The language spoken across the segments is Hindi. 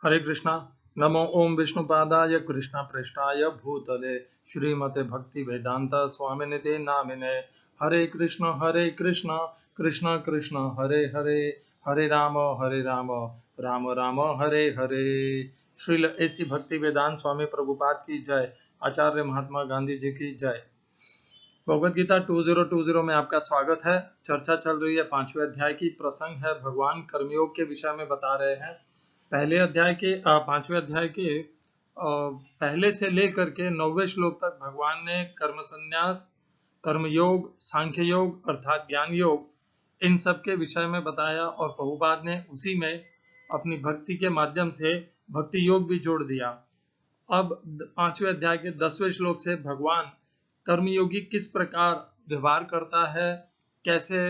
हरे कृष्णा। नमो ओम विष्णुपादाय कृष्ण प्रेष्ठाय भूतले श्रीमते भक्ति वेदांत स्वामिनिते नामिने। हरे कृष्ण कृष्ण कृष्ण हरे हरे, हरे राम राम राम हरे हरे। श्रील ऐसी भक्ति वेदांत स्वामी प्रभुपाद की जय। आचार्य महात्मा गांधी जी की जय। भगवद गीता 2020 में आपका स्वागत है। चर्चा चल रही है 5वें अध्याय की। प्रसंग है भगवान कर्मयोग के विषय में बता रहे हैं। पहले अध्याय के 5वें अध्याय के पहले से लेकर के 9वें श्लोक तक भगवान ने कर्म संन्यास, कर्मयोग, सांख्य योग अर्थात ज्ञान योग, इन सब के विषय में बताया और प्रभुपाद ने उसी में अपनी भक्ति के माध्यम से भक्ति योग भी जोड़ दिया। अब 5वें अध्याय के 10वें श्लोक से भगवान कर्मयोगी किस प्रकार व्यवहार करता है, कैसे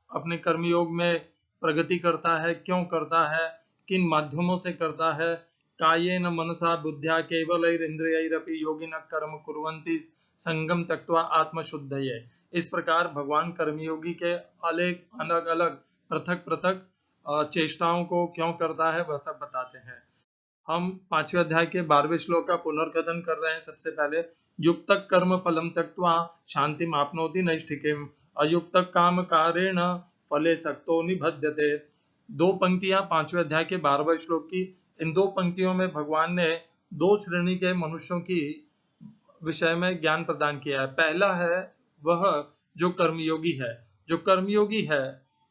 अपने कर्मयोग में प्रगति करता है, क्यों करता है, किन माध्यमों से करता है। कायेन मनसा बुद्ध्या केवलैरिंद्रियैरपि योगिनः कर्म कुर्वन्ति संगम त्यक्त्वा आत्मशुद्धये। इस प्रकार भगवान कर्मयोगी के अलग अलग पृथक पृथक चेष्टाओं को क्यों करता है वह सब बताते हैं। हम 5वें अध्याय के 12वें श्लोक का पुनर्कथन कर रहे हैं। सबसे पहले युक्त कर्म फलम त्यक्त्वा शांतिम आपनोति नैष्ठिकीम अयुक्त काम कारेण फले सक्तो निबध्यते। दो पंक्तियां 5वें अध्याय के 12वें श्लोक की। इन दो पंक्तियों में भगवान ने दो श्रेणी के मनुष्यों की विषय में ज्ञान प्रदान किया है। पहला है वह जो कर्मयोगी है। जो कर्मयोगी है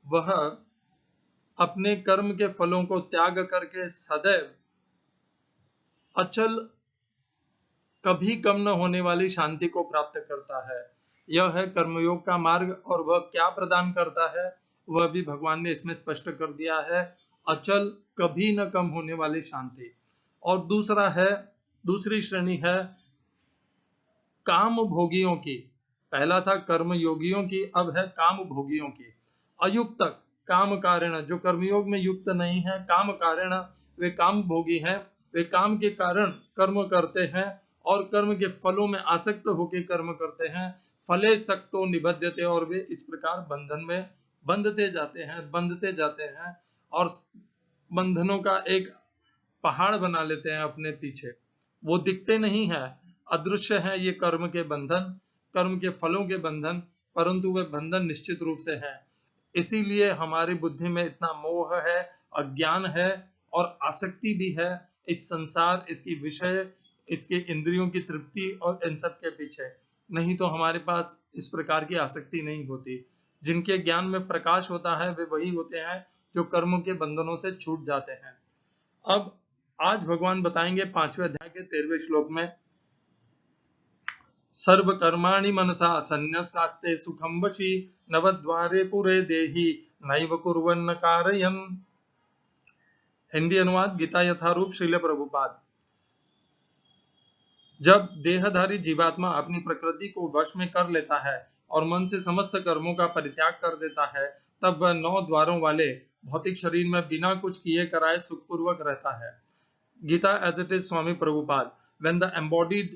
वह अपने कर्म के फलों को त्याग करके सदैव अचल, कभी कम न होने वाली शांति को प्राप्त करता है। यह है कर्मयोग का मार्ग। और वह क्या प्रदान करता है वह भी भगवान ने इसमें स्पष्ट कर दिया है। अचल, कभी न कम होने वाली शांति। और दूसरी श्रेणी है काम भोगियों की। पहला था कर्म योगियों की, अब है काम भोगियों की। अयुक्त काम कारण, जो कर्मयोग में युक्त नहीं है, काम कारण, वे काम भोगी हैं। वे काम के कारण कर्म करते हैं और कर्म के फलों में आसक्त होकर कर्म करते हैं। फले सक्तो निबध्यते, और वे इस प्रकार बंधन में बंधते जाते हैं और बंधनों का एक पहाड़ बना लेते हैं अपने पीछे। वो दिखते नहीं है, अदृश्य है ये कर्म के बंधन, कर्म के फलों के बंधन, परंतु वे बंधन निश्चित रूप से है। इसीलिए हमारी बुद्धि में इतना मोह है, अज्ञान है और आसक्ति भी है इस संसार, इसकी विषय, इसके इंद्रियों की तृप्ति और इन सब के पीछे। नहीं तो हमारे पास इस प्रकार की आसक्ति नहीं होती। जिनके ज्ञान में प्रकाश होता है वे वही होते हैं जो कर्मों के बंधनों से छूट जाते हैं। अब आज भगवान बताएंगे 5वें अध्याय के 13वें श्लोक में, सर्व कर्माणि मनसा संन्यस्यास्ते सुखं वशी नवद्वारे पुरे देहि नैव कुर्वन्न कारयन्। हिंदी अनुवाद गीता यथारूप श्रील प्रभुपाद। जब देहधारी जीवात्मा अपनी प्रकृति को वश में कर लेता है और मन से समस्त कर्मों का परित्याग कर देता है, तब वह 9 द्वारों वाले भौतिक शरीर में बिना कुछ किए कराए सुखपूर्वक रहता है। Gita as it is, Swami Prabhupada. When the embodied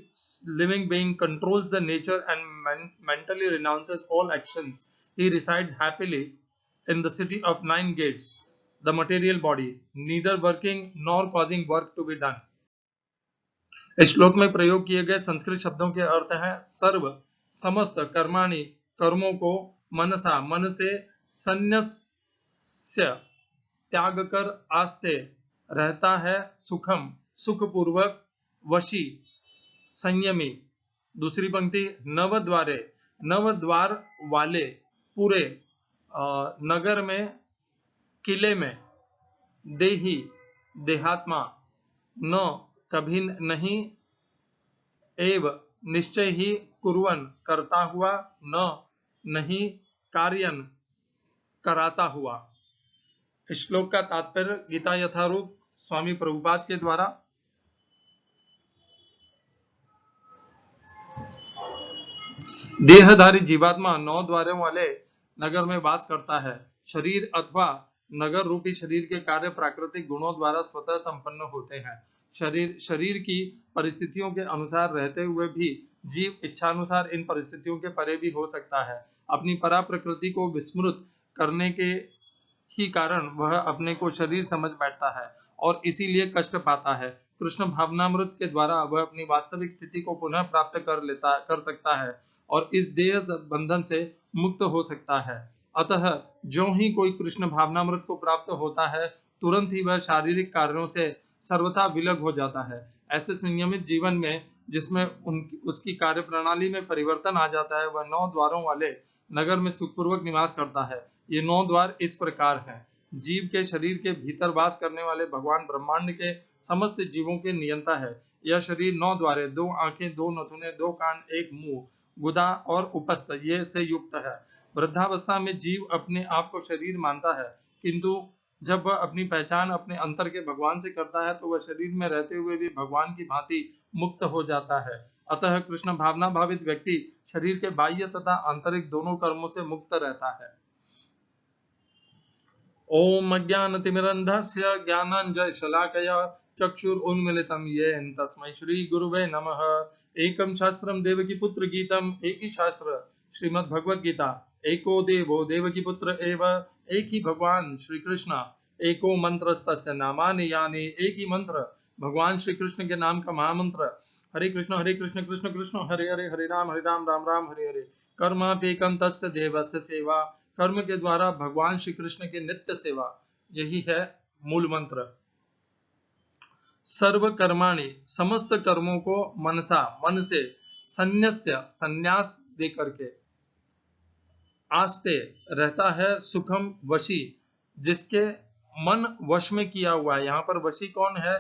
living being controls the nature and mentally renounces all actions, he resides happily in the city of 9 gates, the material body, neither working nor causing work to be done. इस श्लोक में प्रयोग किए गए संस्कृत शब्दों के अर्थ हैं सर्व, समस्त, कर्माणि, कर्मों को, मनसा, मन से, संन्यस्य, त्याग कर, आस्ते, रहता है, सुखम, सुखपूर्वक, वशी, संयमी। दूसरी पंक्ति, नवद्वारे, नवद्वार वाले, पूरे, नगर में, किले में, देही, देहात्मा, न, कभी नहीं, एव, निश्चय ही, कुर्वन, करता हुआ, न, नहीं, कार्यन, कराता हुआ। इस श्लोक का तात्पर्य गीता यथारूप स्वामी प्रभुपाद के द्वारा। देहधारी जीवात्मा 9 द्वारों वाले नगर में वास करता है। शरीर अथवा नगर रूपी शरीर के कार्य प्राकृतिक गुणों द्वारा स्वतः संपन्न होते हैं। शरीर की परिस्थितियों के अनुसार रहते हुए भी जीव इच्छानुसार इन परिस्थितियों के परे भी हो सकता है। अपनी परा प्रकृति को विस्मृत करने के ही कारण वह अपने को शरीर समझ बैठता है और इसीलिए कष्ट पाता है। कृष्ण भावनामृत के द्वारा वह अपनी वास्तविक स्थिति को पुनः प्राप्त कर सकता है और इस देह बंधन से मुक्त हो सकता है। अतः जो ही कोई कृष्ण भावनामृत को प्राप्त होता है, तुरंत ही वह शारीरिक कार्यों से सर्वथा विलग हो जाता है। ऐसे संयमित जीवन में जिसमें उसकी कार्य प्रणाली में परिवर्तन आ जाता है, वह 9 द्वारों वाले नगर में सुखपूर्वक निवास करता है। ये 9 द्वार इस प्रकार हैं। जीव के शरीर के भीतर वास करने वाले भगवान ब्रह्मांड के समस्त जीवों के नियंता है। यह शरीर 9 द्वारे, 2 आंखें, 2 नथुने, 2 कान, 1 मुंह, गुदा और उपस्थ ये से युक्त है। वृद्धावस्था में जीव अपने आप को शरीर मानता है, किंतु जब वह अपनी पहचान अपने अंतर के भगवान से करता है तो वह शरीर में रहते हुए भी भगवान की भांति मुक्त हो जाता है। अतः कृष्ण भावना भावित व्यक्ति शरीर के बाह्य तथा आंतरिक दोनों कर्मों से मुक्त रहता है। ओम अज्ञानतिमिरन्धस्य ज्ञानाञ्जनशलाकया चक्षुरुन्मीलितं येन तस्मै श्री गुरुवे नमः। एकं शास्त्रं देवकी पुत्र गीतम्, एक ही शास्त्र श्रीमद् भगवत गीता। एको देवो देवकी पुत्र एव, एक ही भगवान श्री कृष्ण। एको मंत्रस्तस्य नामानि यानि, एक ही मंत्र भगवान श्री कृष्ण के नाम का महामंत्र। हरे कृष्ण कृष्ण कृष्ण हरे हरे, हरे राम राम राम हरे हरे। कर्माप्येकं तस्य देवस्य सेवा, कर्म के द्वारा भगवान श्री कृष्ण की नित्य सेवा, यही है मूल मंत्र। सर्व कर्माणि, समस्त कर्मों को मनसा, मन से, संन्यस्य, संन्यास दे करके, आस्ते रहता है, सुखम वशी, जिसके मन वश में किया हुआ है। यहाँ पर वशी कौन है?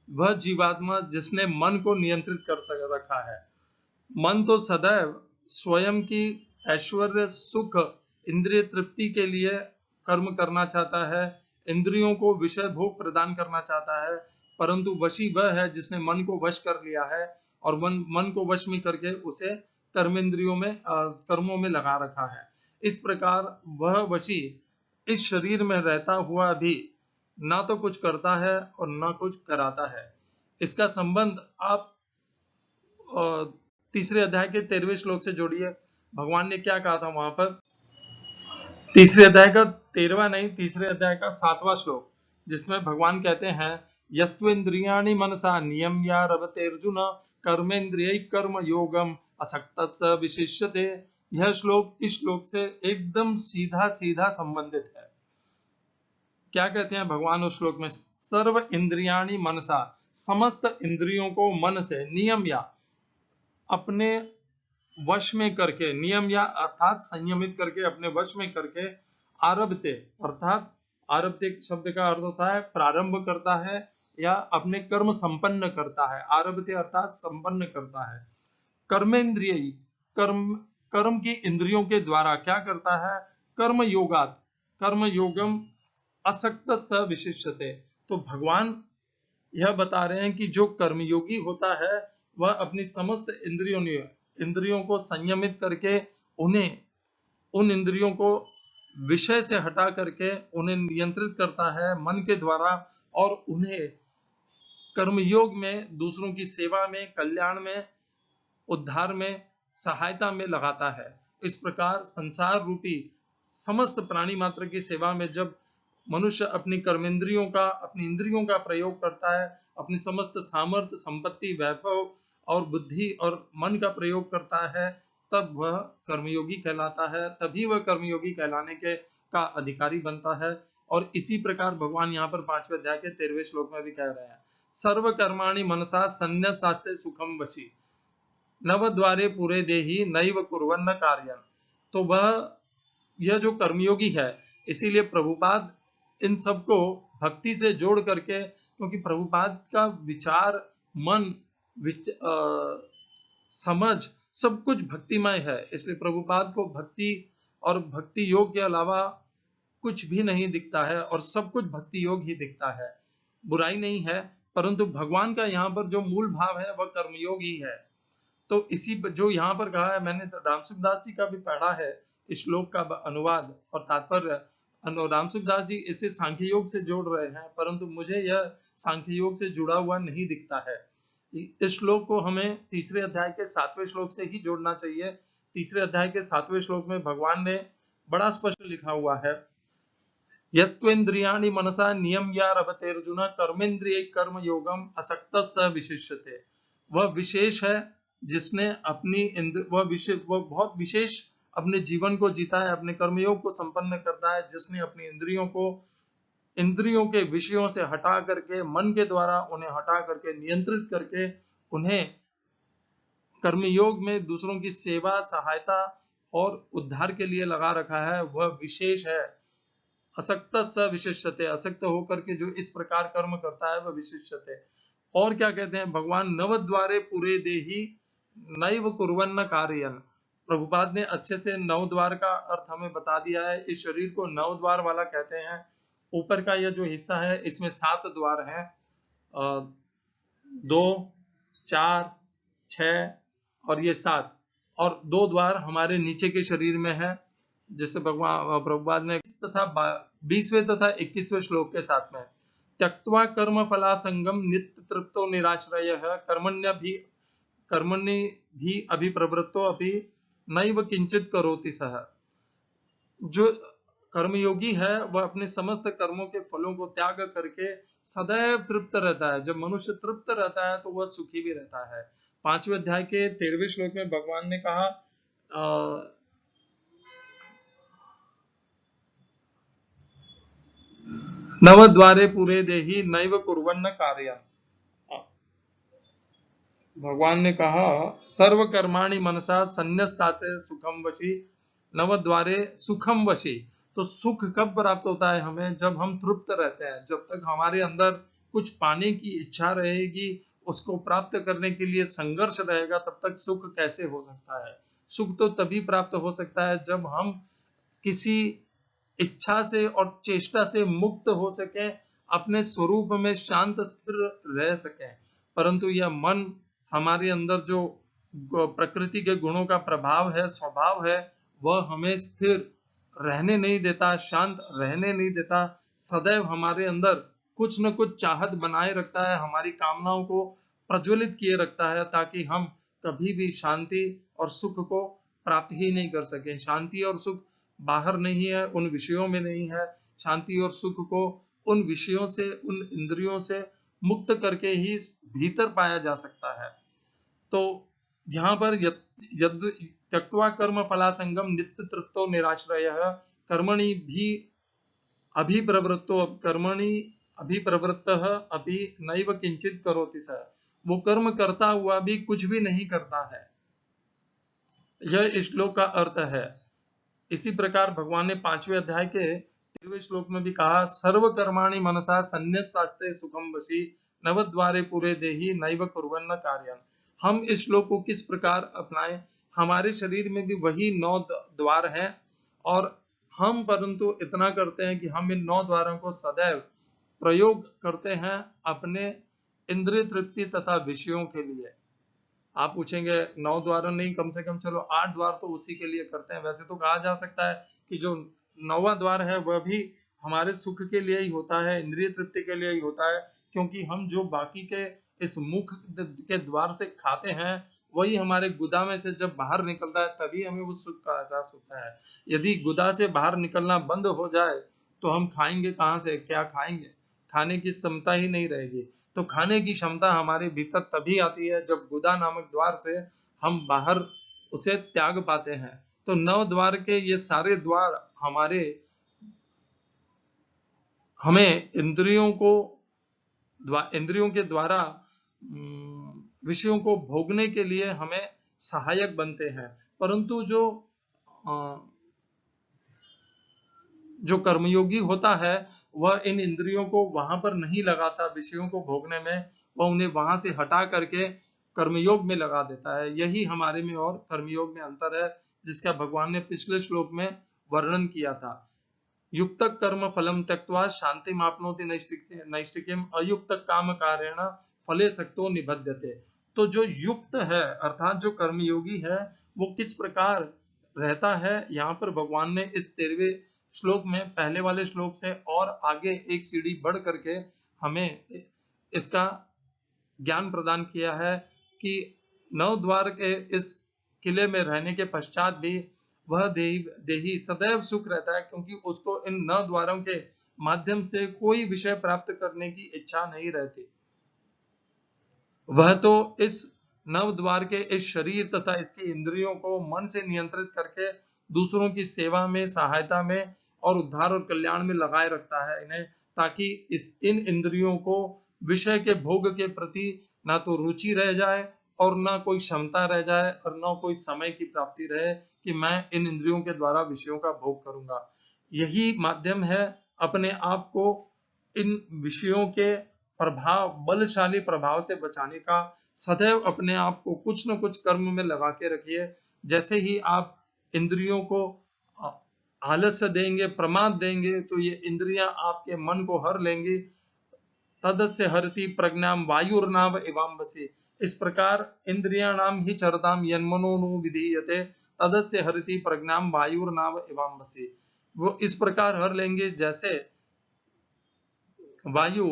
वह जीवात्मा जिसने मन को नियंत्रित कर रखा है। मन तो सदैव स्वयं की ऐश्वर्य, सुख, इंद्रिय तृप्ति के लिए कर्म करना चाहता है, इंद्रियों को विषय भोग प्रदान करना चाहता है, परंतु वशी वह है जिसने मन को वश कर लिया है और मन को वश में करके उसे कर्मेंद्रियों में कर्मों में लगा रखा है। इस प्रकार वह वशी इस शरीर में रहता हुआ भी ना तो कुछ करता है और ना कुछ कराता है। इसका संबंध आप तीसरे अध्याय के 13वें श्लोक से जोड़िए। भगवान ने क्या कहा था वहां पर? तीसरे अध्याय का 13वां नहीं, तीसरे अध्याय का 7वां श्लोक, जिसमें भगवान कहते हैं यस्त्वेन्द्रियाणि मनसा नियम्य रवते अर्जुन कर्मेन्द्रिय कर्म योगम असक्तः विशिष्यते। यह श्लोक इस श्लोक से एकदम सीधा सीधा संबंधित है। क्या कहते हैं भगवान उस श्लोक में? सर्व इंद्रियाणि मनसा, समस्त इंद्रियों को मन से, नियम या अपने वश में करके, नियम या अर्थात संयमित करके, अपने वश में करके, आरभते अर्थात आरभते शब्द का अर्थ होता है प्रारंभ करता है या अपने कर्म संपन्न करता है। आरभते अर्थात संपन्न करता है। कर्मेंद्रिय, कर्म की इंद्रियों के द्वारा क्या करता है? कर्म योगात, कर्म योगम असक्त स विशिष्यते। तो भगवान यह बता रहे हैं कि जो कर्मयोगी होता है वह अपनी समस्त इंद्रियों को संयमित करके उन्हें, उन इंद्रियों को विषय से हटा करके उन्हें नियंत्रित करता है मन के द्वारा और उन्हें कर्मयोग में, दूसरों की सेवा में, कल्याण में, उद्धार में, सहायता में लगाता है। इस प्रकार संसार रूपी समस्त प्राणी मात्र की सेवा में जब मनुष्य अपनी कर्मेंद्रियों का, अपनी इंद्रियों का प्रयोग करता है, अपनी समस्त सामर्थ्य, संपत्ति, वैभव और बुद्धि और मन का प्रयोग करता है, तब वह कर्मयोगी कहलाता है। तभी वह कर्मयोगी कहलाने के का अधिकारी बनता है। और इसी प्रकार भगवान यहाँ पर 5वें अध्याय के 13वें श्लोक में भी कह रहे हैं सर्व कर्माणि मनसा संन्यसास्ते सुखम वशी नवद्वारे पूरे देही नैव कुर्वन्न कार्यं। तो वह, यह जो कर्मयोगी है, इसीलिए प्रभुपाद इन सबको भक्ति से जोड़ करके, क्योंकि प्रभुपाद का विचार, मन, समझ सब कुछ भक्तिमय है, इसलिए प्रभुपाद को भक्ति और भक्ति योग के अलावा कुछ भी नहीं दिखता है और सब कुछ भक्ति योग ही दिखता है। बुराई नहीं है, परंतु भगवान का यहाँ पर जो मूल भाव है वह कर्मयोग ही है। तो इसी जो यहाँ पर कहा है, मैंने रामसुखदास जी का भी पढ़ा है इस श्लोक का अनुवाद और तात्पर्य। रामसुखदास जी इसे सांख्य योग से जोड़ रहे हैं, परंतु मुझे यह सांख्य योग से जुड़ा हुआ नहीं दिखता है। इस श्लोक को हमें तीसरे अध्याय के 7वें श्लोक से ही जोड़ना चाहिए। तीसरे अध्याय के 7वें श्लोक में भगवान ने बड़ा स्पष्ट लिखा हुआ है यस्त्वेन्द्रियाणि मनसा नियम्य रवते अर्जुन कर्मेन्द्रिय कर्म योगम असक्तः स विशिष्यते। वह विशेष है जिसने वह बहुत विशेष अपने जीवन को जीता है, अपने कर्मयोग को संपन्न करता है, जिसने अपनी इंद्रियों के विषयों से हटा करके मन के द्वारा उन्हें हटा करके नियंत्रित करके उन्हें कर्मयोग में दूसरों की सेवा, सहायता और उद्धार के लिए लगा रखा है, वह विशेष है। असक्त स विशिष्यते, असक्त होकर के जो इस प्रकार कर्म करता है वह विशिष्यते। और क्या कहते हैं भगवान, नवद्वारे पुरे देही नैव कुर्वन्न कार्यन। प्रभुपाद ने अच्छे से नवद्वार का अर्थ हमें बता दिया है। इस शरीर को नवद्वार वाला कहते हैं। ऊपर का यह जो हिस्सा है इसमें 7 द्वार हैं, 2, 4, 6 और ये 7, और 2 द्वार हमारे नीचे के शरीर में है, जैसे भगवान प्रभुपाद ने तथा 20वें तथा 21वें श्लोक के साथ में त्यक्त्वा कर्म फला संगम नित्य तृप्तो निराश्रयः कर्मणि भी अभिप्रवृत्तो अपि नैव किंचित करोति सः। जो कर्मयोगी है वह अपने समस्त कर्मों के फलों को त्याग करके सदैव तृप्त रहता है। जब मनुष्य तृप्त रहता है तो वह सुखी भी रहता है। 5वें अध्याय के 13वें श्लोक में भगवान ने कहा नवद्वारे पुरे देही नैव कुर्वन्न कार्यम्। भगवान ने कहा सर्व कर्माणि मनसा संन्यस्तासे सुखम वशी नवद्वारे सुखम वशी। तो सुख कब प्राप्त होता है हमें, जब हम तृप्त रहते हैं। जब तक हमारे अंदर कुछ पाने की इच्छा रहेगी, उसको प्राप्त करने के लिए संघर्ष रहेगा, तब तक सुख कैसे हो सकता है। सुख तो तभी प्राप्त हो सकता है जब हम किसी इच्छा से और चेष्टा से मुक्त हो सके, अपने स्वरूप में शांत स्थिर रह सके। परंतु यह मन हमारे अंदर जो प्रकृति के गुणों का प्रभाव है, स्वभाव है, वह हमें स्थिर रहने नहीं देता, शांत रहने नहीं देता। सदैव हमारे अंदर कुछ न कुछ चाहत बनाए रखता है, हमारी कामनाओं को प्रज्वलित किए रखता है, ताकि हम कभी भी शांति और सुख को प्राप्त ही नहीं कर सके। शांति और सुख बाहर नहीं है, उन विषयों में नहीं है। शांति और सुख को उन विषयों से, उन इंद्रियों से मुक्त करके ही भीतर पाया जा सकता है। तो यहाँ पर त्यक्त्वा कर्म फला संगम नित्य तृप्तो निराश्रयः कर्मणि भी अभिप्रवृत्तः अपि नैव किंचित करोति सः। वो कर्म करता हुआ भी कुछ भी नहीं करता है। यह श्लोक का अर्थ है। इसी प्रकार भगवान ने 5वें अध्याय के 13वें श्लोक में भी कहा सर्व कर्माणि मनसा संन्यस्तास्ते सुखम वशी नवद्वारे पुरे देही नैव कुर्वन्न कार्यम्। हम इस श्लोक को किस प्रकार अपनाएं। हमारे शरीर में भी वही 9 द्वार हैं, और हम परंतु इतना करते हैं कि हम इन 9 द्वारों को सदैव प्रयोग करते हैं अपने इंद्रिय तृप्ति तथा विषयों के लिए। आप पूछेंगे 9 द्वार नहीं, कम से कम चलो 8 द्वार तो उसी के लिए करते हैं। वैसे तो कहा जा सकता है कि जो 9वां द्वार है वह भी हमारे सुख के लिए ही होता है, इंद्रिय तृप्ति के लिए ही होता है, क्योंकि हम जो बाकी के इस मुख के द्वार से खाते हैं वही हमारे गुदा में से जब बाहर निकलता है तभी हमें उस सुख का एहसास होता है। यदि गुदा से बाहर निकलना बंद हो जाए तो हम खाएंगे कहाँ से, क्या खाएंगे, खाने की क्षमता ही नहीं रहेगी। तो खाने की क्षमता हमारे भीतर तभी आती है जब गुदा नामक द्वार से हम बाहर उसे त्याग पाते हैं। तो 9 द्वार के ये सारे द्वार हमें इंद्रियों के द्वारा विषयों को भोगने के लिए हमें सहायक बनते हैं। परंतु जो कर्मयोगी होता है वह इन इंद्रियों को वहां पर नहीं लगाता विषयों को भोगने में, वह उन्हें वहां से हटा करके कर्मयोग में लगा देता है। यही हमारे में और कर्मयोग में अंतर है, जिसका भगवान ने पिछले श्लोक में वर्णन किया था। युक्त कर्म फलम त्यक्त्वा शांति मापनोति नैष्टिकीम अयुक्त काम कारेण फले सक्तो निबध्यते। तो जो युक्त है अर्थात जो कर्मयोगी है वो किस प्रकार रहता है, यहाँ पर भगवान ने इस 13वें श्लोक में पहले वाले श्लोक से और आगे एक सीढ़ी बढ़ करके हमें इसका ज्ञान प्रदान किया है कि 9 द्वार के इस किले में रहने के पश्चात भी वह देही सदैव सुख रहता है, क्योंकि उसको इन 9 द्वारों के माध्यम से कोई विषय प्राप्त करने की इच्छा नहीं रहती। वह तो इस नव द्वार के इस शरीर तथा इसके इंद्रियों को मन से नियंत्रित करके दूसरों की सेवा में, सहायता में और उद्धार और कल्याण में लगाए रखता है इन्हें, ताकि इन इंद्रियों को विषय के भोग के प्रति ना तो रुचि रह जाए और ना कोई क्षमता रह जाए और ना कोई समय की प्राप्ति रहे कि मैं इन इंद्रियों के द्वारा विषयों का भोग करूंगा। यही माध्यम है अपने आप को इन विषयों के प्रभाव, बलशाली प्रभाव से बचाने का। सदैव अपने आप को कुछ न कुछ कर्म में लगा के रखिए। जैसे ही आप इंद्रियों को आलस्य देंगे, प्रमाद देंगे, तो ये इंद्रियां आपके मन को हर लेंगी। तदस्य हरति प्रज्ञाम वायुर्नाव एवाम्बसे। इस प्रकार इंद्रियाणाम ही चरताम यन्मनो नो विधीयते तदस्य हरति प्रज्ञाम वायुर्नाव एवाम्बसे। वो इस प्रकार हर लेंगे जैसे वायु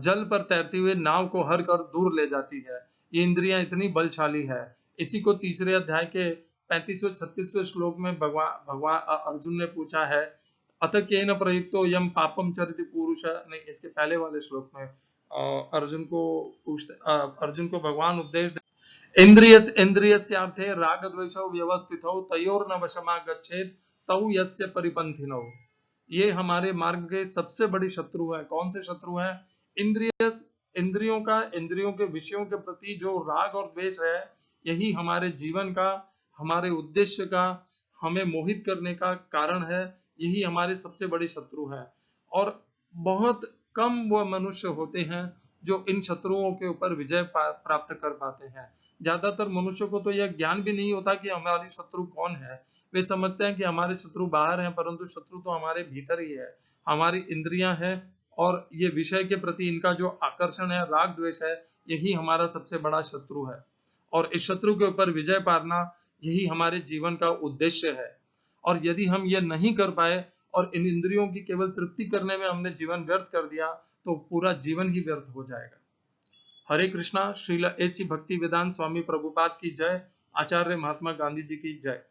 जल पर तैरती हुए नाव को हर कर दूर ले जाती है। ये इंद्रियां इतनी बलशाली है। इसी को तीसरे अध्याय के 35वें 36वें श्लोक में भगवान अर्जुन ने पूछा है, अत केन प्रयुक्तो यम पापम चरित पुरुष। नहीं, इसके पहले वाले श्लोक में अर्जुन को भगवान उपदेश दे, इंद्रियस्यार्थे राग द्वेषौ व्यवस्थितौ तयोर्न वशमागच्छेत् तौ यस्य परिपन्थिनौ। ये हमारे मार्ग के सबसे बड़ी शत्रु है। कौन से शत्रु हैं? इंद्रियों का, इंद्रियों के विषयों के प्रति जो राग और द्वेष है, यही हमारे जीवन का, हमारे उद्देश्य का, हमें मोहित करने का कारण है। यही हमारे सबसे बड़ी शत्रु है। और बहुत कम वो मनुष्य होते हैं जो इन शत्रुओं के ऊपर विजय प्राप्त कर पाते हैं। ज्यादातर मनुष्य को तो यह ज्ञान भी नहीं होता कि हमारी शत्रु कौन है। वे समझते हैं कि हमारे शत्रु बाहर हैं, परंतु शत्रु तो हमारे भीतर ही है। हमारी इंद्रियां हैं और ये विषय के प्रति इनका जो आकर्षण है, राग द्वेष है, यही हमारा सबसे बड़ा शत्रु है। और इस शत्रु के ऊपर विजय पाना यही हमारे जीवन का उद्देश्य है। और यदि हम ये नहीं कर पाए और इन इंद्रियों की केवल तृप्ति करने में हमने जीवन व्यर्थ कर दिया, तो पूरा जीवन ही व्यर्थ हो जाएगा। हरे कृष्णा। श्रील ऐसी भक्ति वेदांत स्वामी प्रभुपाद की जय। आचार्य महात्मा गांधी जी की जय।